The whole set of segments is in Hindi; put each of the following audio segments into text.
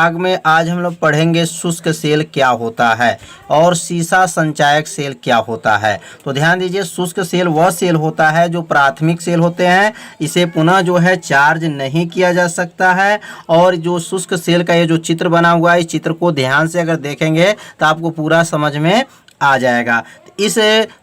भाग में आज हम लोग पढ़ेंगे शुष्क सेल क्या होता है और सीसा संचायक सेल क्या होता है। तो ध्यान दीजिए, शुष्क सेल वह सेल होता है जो प्राथमिक सेल होते हैं, इसे पुनः जो है चार्ज नहीं किया जा सकता है। और जो शुष्क सेल का ये जो चित्र बना हुआ है, इस चित्र को ध्यान से अगर देखेंगे तो आपको पूरा समझ में आ जाएगा। इस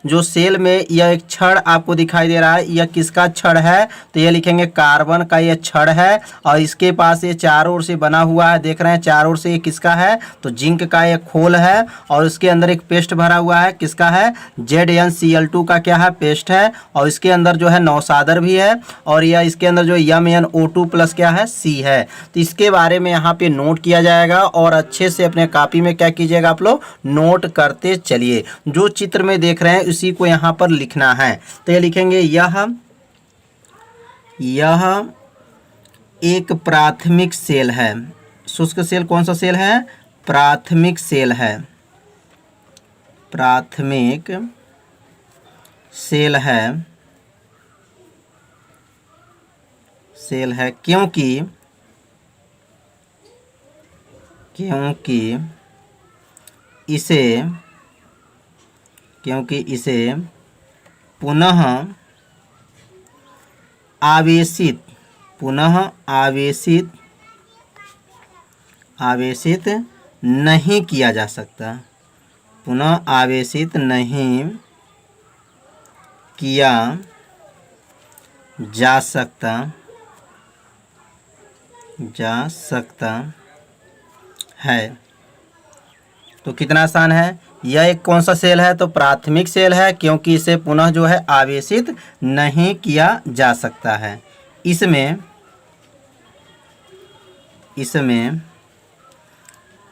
जो सेल में यह एक छड़ आपको दिखाई दे रहा है, यह किसका छड़ है? तो ये लिखेंगे कार्बन का यह छड़ है। और इसके पास ये चारों ओर से बना हुआ है, देख रहे हैं चारों ओर से ये किसका है? तो जिंक का ये खोल है। और इसके अंदर एक पेस्ट भरा हुआ है, किसका है? ZnCl2 का क्या है? पेस्ट है। और इसके अंदर जो है नौसादर भी है। और यह इसके अंदर जो MnO2 प्लस क्या है? C है। तो इसके बारे में यहाँ पे नोट किया जाएगा और अच्छे से अपने कॉपी में क्या कीजिएगा, आप लोग नोट करते चलिए। जो चित्र में देख रहे हैं उसी को यहाँ पर लिखना है। तो ये लिखेंगे यह एक प्राथमिक सेल है। शुष्क सेल कौन सा सेल है? प्राथमिक सेल है। प्राथमिक सेल है क्योंकि इसे पुनः आवेशित नहीं किया जा सकता। पुनः आवेशित नहीं किया जा सकता है। तो कितना आसान है। यह एक कौन सा सेल है? तो प्राथमिक सेल है क्योंकि इसे पुनः जो है आवेशित नहीं किया जा सकता है। इसमें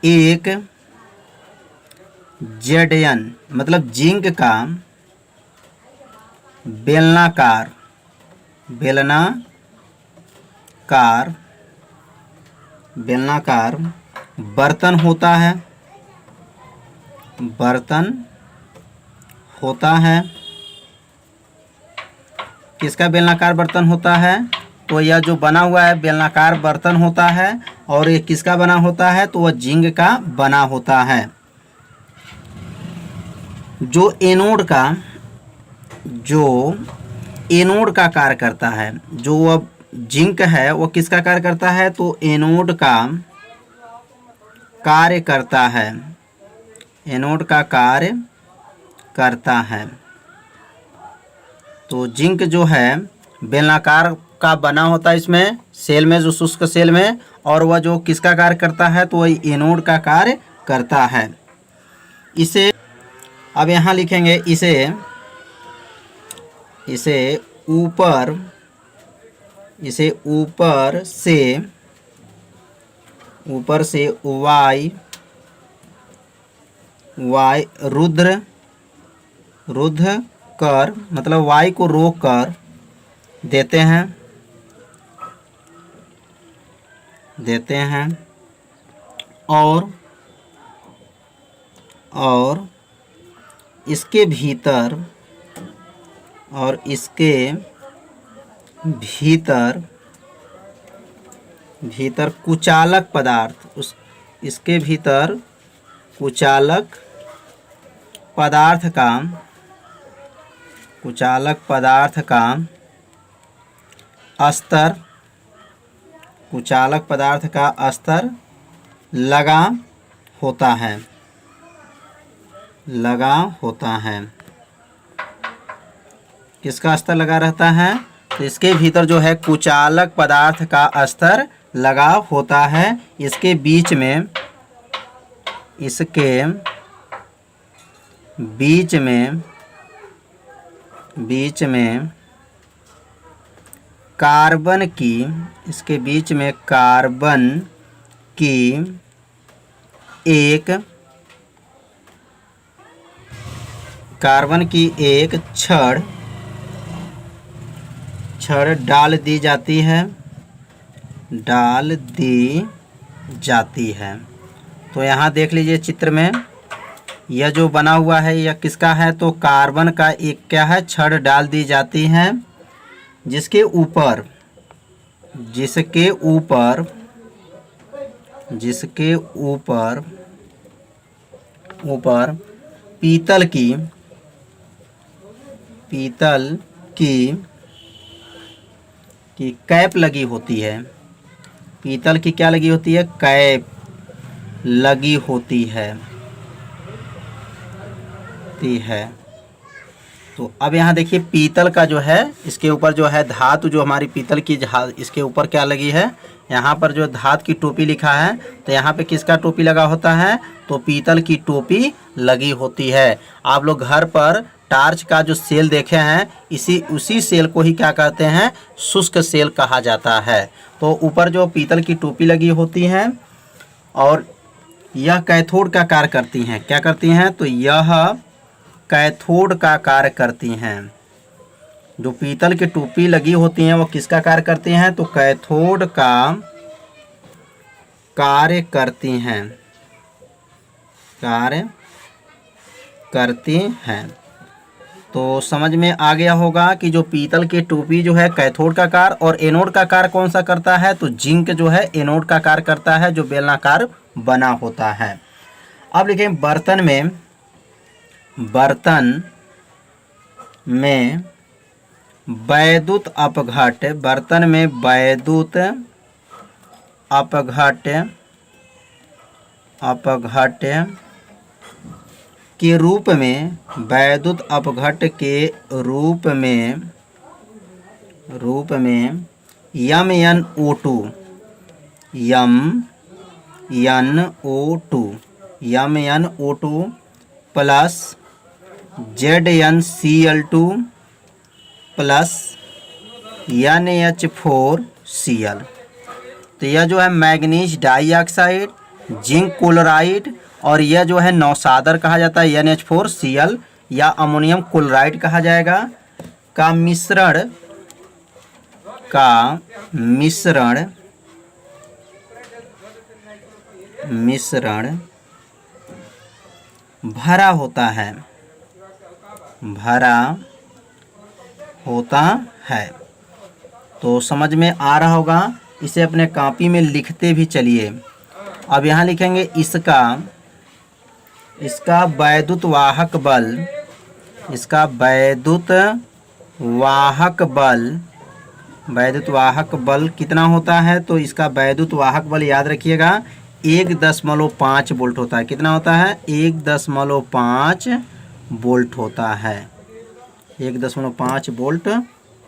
एक Zn मतलब जिंक का बेलनाकार बर्तन होता है। किसका बेलनाकार बर्तन होता है? तो यह जो बना हुआ है बेलनाकार बर्तन होता है। और ये किसका बना होता है? तो वह जिंक का बना होता है। जो एनोड का कार्य करता है, जो वह जिंक है वो किसका कार्य करता है? तो एनोड का कार्य करता है। एनोड का कार्य करता है। तो जिंक जो है बेलनाकार का बना होता है इसमें सेल में, जो शुष्क सेल में। और वह जो किसका कार्य करता है? तो वह एनोड का कार्य करता है। इसे अब यहाँ लिखेंगे, इसे ऊपर से y रुद्ध कर, मतलब y को रोक कर देते हैं। और इसके भीतर कुचालक पदार्थ, इसके भीतर कुचालक पदार्थ का स्तर लगा होता है। किसका स्तर लगा रहता है? तो इसके भीतर जो है कुचालक पदार्थ का स्तर लगा होता है। इसके बीच में कार्बन की एक छड़ डाल दी जाती है। तो यहाँ देख लीजिए चित्र में यह जो बना हुआ है यह किसका है? तो कार्बन का एक क्या है? छड़ डाल दी जाती है, जिसके ऊपर जिसके ऊपर ऊपर पीतल की कैप लगी होती है। पीतल की क्या लगी होती है? कैप लगी होती है। तो अब यहाँ देखिए पीतल का जो है इसके ऊपर जो है धातु, जो हमारी पीतल की इसके ऊपर क्या लगी है? यहाँ पर जो धातु की टोपी लिखा है, तो यहाँ पे किसका टोपी लगा होता है? तो पीतल की टोपी लगी होती है। आप लोग घर पर टार्च का जो सेल देखे हैं, उसी सेल को ही क्या कहते हैं? शुष्क सेल कहा जाता है। तो ऊपर जो पीतल की टोपी लगी होती है और यह कैथोड का कार्य करती हैं। क्या करती हैं? तो यह कैथोड का कार्य करती हैं। जो पीतल की टोपी लगी होती हैं वो किसका कार्य करती हैं? तो कैथोड का कार्य करती हैं, कार्य करती हैं। तो समझ में आ गया होगा कि जो पीतल की टोपी जो है कैथोड का कार्य, और एनोड का कार्य कौन सा करता है? तो जिंक जो है एनोड का कार्य करता है, जो बेलनाकार बना होता है। अब लिखें बर्तन में वैद्युत अपघट, बर्तन में वैद्युत अपघट के रूप में, वैद्युत अपघट के रूप में MnO2 plus ZnCl2 plus NH4Cl। तो यह जो है मैग्नीज डाइऑक्साइड, जिंक क्लोराइड, और यह जो है नौसादर कहा जाता है NH4Cl या अमोनियम क्लोराइड कहा जाएगा, का मिश्रण भरा होता है। तो समझ में आ रहा होगा। इसे अपने कॉपी में लिखते भी चलिए। अब यहाँ लिखेंगे इसका वैद्युत वाहक बल कितना होता है? तो इसका वैद्युत वाहक बल याद रखिएगा 1.5 वोल्ट होता है। कितना होता है? 1.5 वोल्ट होता है। 1.5 वोल्ट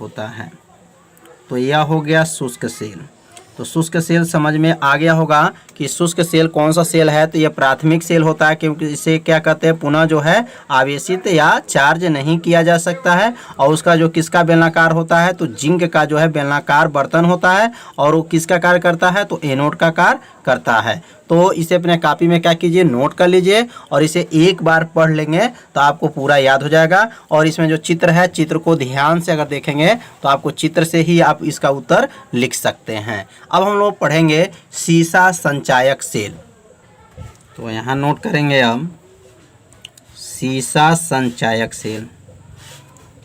होता है। तो यह हो गया शुष्क सेल। तो शुष्क सेल समझ में आ गया होगा कि शुष्क सेल कौन सा सेल है? तो यह प्राथमिक सेल होता है, क्योंकि इसे क्या कहते हैं? पुनः जो है आवेशित या चार्ज नहीं किया जा सकता है। और उसका जो किसका बेलनाकार होता है? तो जिंक का जो है बेलनाकार बर्तन होता है। और वो किसका कार्य करता है? तो एनोड का कार्य करता है। तो इसे अपने कॉपी में क्या कीजिए? नोट कर लीजिए, और इसे एक बार पढ़ लेंगे तो आपको पूरा याद हो जाएगा। और इसमें जो चित्र है, चित्र को ध्यान से अगर देखेंगे तो आपको चित्र से ही आप इसका उत्तर लिख सकते हैं। अब हम लोग पढ़ेंगे सीसा संचायक सेल। तो यहाँ नोट करेंगे हम सीसा संचायक सेल।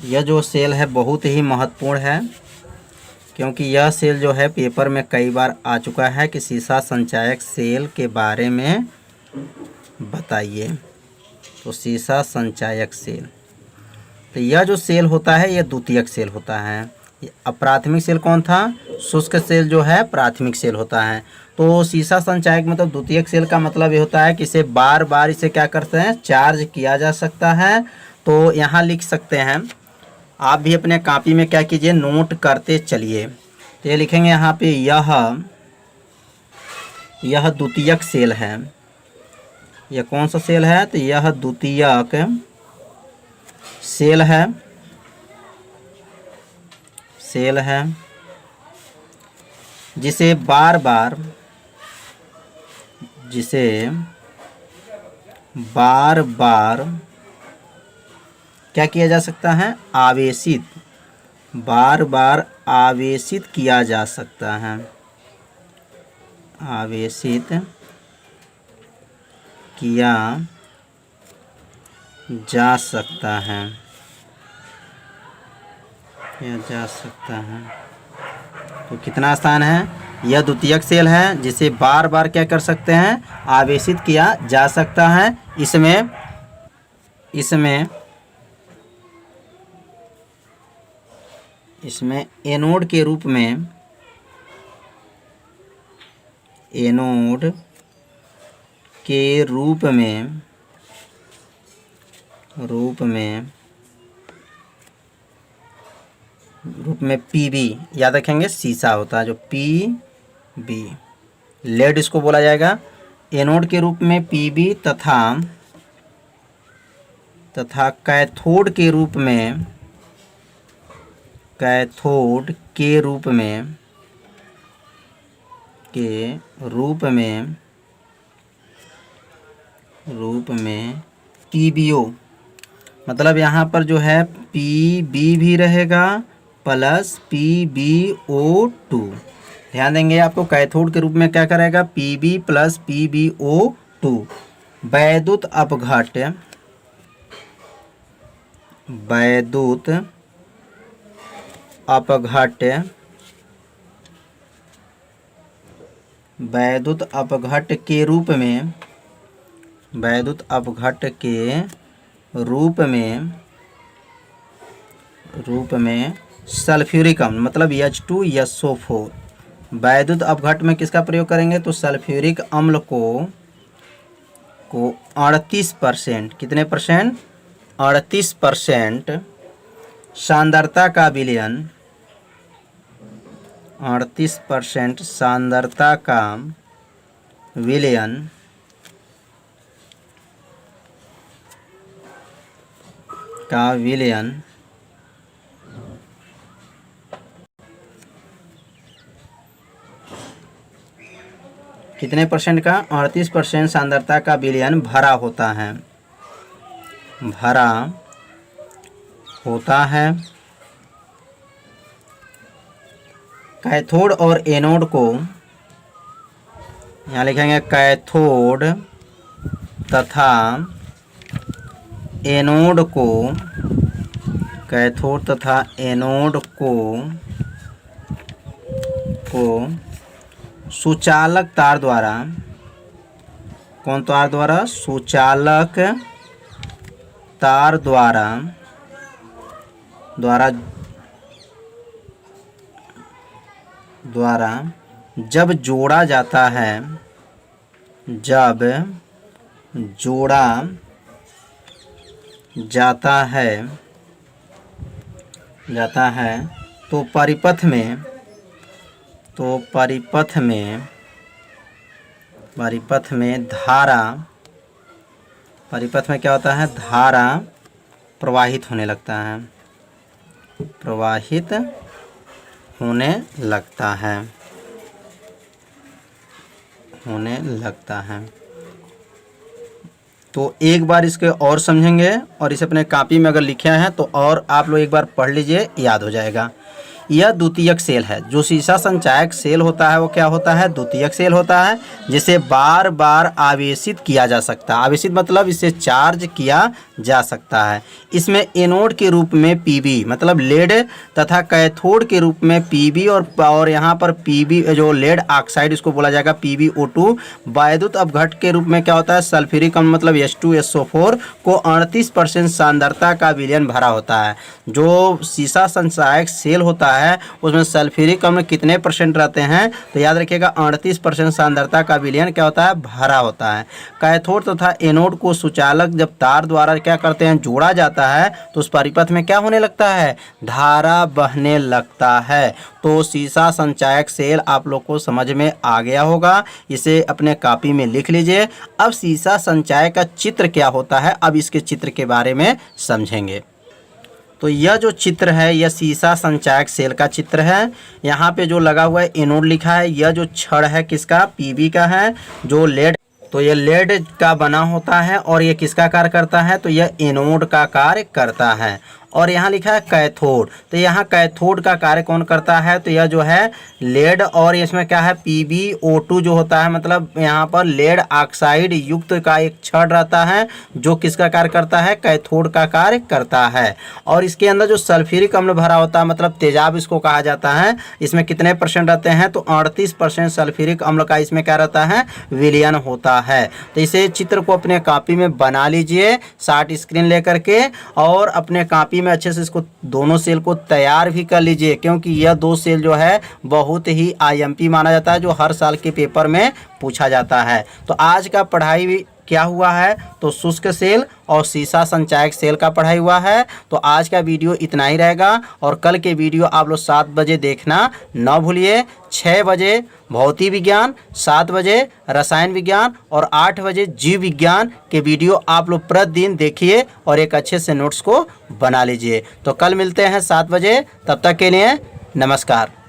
यह जो सेल है बहुत ही महत्वपूर्ण है, क्योंकि यह सेल जो है पेपर में कई बार आ चुका है कि सीसा संचायक सेल के बारे में बताइए। तो सीसा संचायक सेल, तो यह जो सेल होता है यह द्वितीयक सेल होता है। अब प्राथमिक सेल कौन था? शुष्क सेल जो है प्राथमिक सेल होता है। तो सीसा संचायक मतलब द्वितीयक सेल का मतलब ये होता है कि इसे बार बार इसे क्या करते हैं? चार्ज किया जा सकता है। तो यहाँ लिख सकते हैं, आप भी अपने कॉपी में क्या कीजिए? नोट करते चलिए। तो ये लिखेंगे यहाँ पे यह द्वितीयक सेल है। यह कौन सा सेल है? तो यह द्वितीयक सेल है, जिसे बार बार क्या किया जा सकता है? बार बार आवेशित किया जा सकता है। आवेशित किया जा सकता है। तो कितना आसान है? यह द्वितीयक सेल है जिसे बार बार क्या कर सकते हैं, आवेशित किया जा सकता है। इसमें एनोड के रूप में पीबी याद रखेंगे, सीसा होता है जो पीबी, लेड इसको बोला जाएगा। एनोड के रूप में पीबी तथा कैथोड के रूप में पीबीओ, मतलब यहाँ पर जो है पीबी भी रहेगा प्लस PbO2। ध्यान देंगे आपको, कैथोड के रूप में क्या करेगा, Pb प्लस PbO2। वैद्युत अपघट्ट के रूप में सल्फ्यूरिक अम्ल, मतलब H2SO4। वैद्युत अपघट्ट में किसका प्रयोग करेंगे, तो सल्फ्यूरिक अम्ल को 38%, कितने परसेंट, 38% सांद्रता का विलयन, 38% सांद्रता का विलयन कितने परसेंट का, 38% सांद्रता का विलयन भरा होता है। कैथोड और एनोड को यहाँ लिखेंगे, कैथोड तथा एनोड को सुचालक तार द्वारा, कौन तार द्वारा, सुचालक तार द्वारा जब जोड़ा जाता है तो परिपथ में धारा, परिपथ में क्या होता है, धारा प्रवाहित होने लगता है। तो एक बार इसके और समझेंगे, और इसे अपने कॉपी में अगर लिखे हैं तो और आप लोग एक बार पढ़ लीजिए, याद हो जाएगा। यह द्वितीयक सेल है। जो सीसा संचायक सेल होता है वो क्या होता है, द्वितीयक सेल होता है, जिसे बार बार आवेशित किया जा सकता है। आवेशित मतलब इसे चार्ज किया जा सकता है। इसमें एनोड के रूप में पीबी मतलब लेड तथा कैथोड के रूप में पीबी और यहाँ पर पीबी जो लेड ऑक्साइड इसको बोला जाएगा PbO2। वैद्युत अपघट्ट के रूप में क्या होता है, सल्फ्यूरिक अम्ल मतलब H2SO4 को 38% सांद्रता का विलयन भरा होता है। जो सीसा संचायक सेल होता है उसमें सल्फ्यूरिक अम्ल कितने परसेंट रहते हैं, तो याद रखिएगा 38% सांद्रता का विलयन क्या होता है, भरा होता है। कैथोड तथा एनोड को सुचालक जब तार द्वारा क्या करते हैं, जोड़ा जाता है, तो उस परिपथ में क्या होने लगता है, धारा बहने लगता है। तो सीसा संचायक सेल आप लोग को समझ में आ गया होगा, इसे अपने कॉपी में लिख लीजिए। अब सीसा संचायक का चित्र क्या होता है, अब इसके चित्र के बारे में समझेंगे। तो यह जो चित्र है यह सीसा संचायक सेल का चित्र है। यहाँ पे जो लगा हुआ है एनोड लिखा है, यह जो छड़ है किसका, पीबी का है। जो लेड, तो यह लेड का बना होता है और यह किसका कार्य करता है, तो यह एनोड का कार्य करता है। और यहाँ लिखा है कैथोड। तो यहाँ कैथोड का कार्य कौन करता है, तो यह जो है लेड, और इसमें क्या है PbO2 जो होता है, मतलब यहाँ पर लेड ऑक्साइड युक्त का एक छड़ रहता है जो किसका कार्य करता है, कैथोड का कार्य करता है। और इसके अंदर जो सल्फ्यूरिक अम्ल भरा होता है, मतलब तेजाब इसको कहा जाता है, इसमें कितने % रहते हैं, तो 38% सल्फ्यूरिक अम्ल का इसमें क्या रहता है, विलयन होता है। तो इसे चित्र को अपने कॉपी में बना लीजिए शार्ट स्क्रीन लेकर के, और अपने कॉपी में अच्छे से इसको दोनों सेल को तैयार भी कर लीजिए, क्योंकि यह 2 सेल जो है बहुत ही IMP माना जाता है, जो हर साल के पेपर में पूछा जाता है। तो आज का पढ़ाई क्या हुआ है, तो शुष्क सेल और सीसा संचायक सेल का पढ़ाई हुआ है। तो आज का वीडियो इतना ही रहेगा, और कल के वीडियो आप लोग 7 बजे देखना न भूलिए। 6 बजे भौतिक विज्ञान, 7 बजे रसायन विज्ञान और 8 बजे जीव विज्ञान के वीडियो आप लोग प्रतिदिन देखिए और एक अच्छे से नोट्स को बना लीजिए। तो कल मिलते हैं 7 बजे, तब तक के लिए नमस्कार।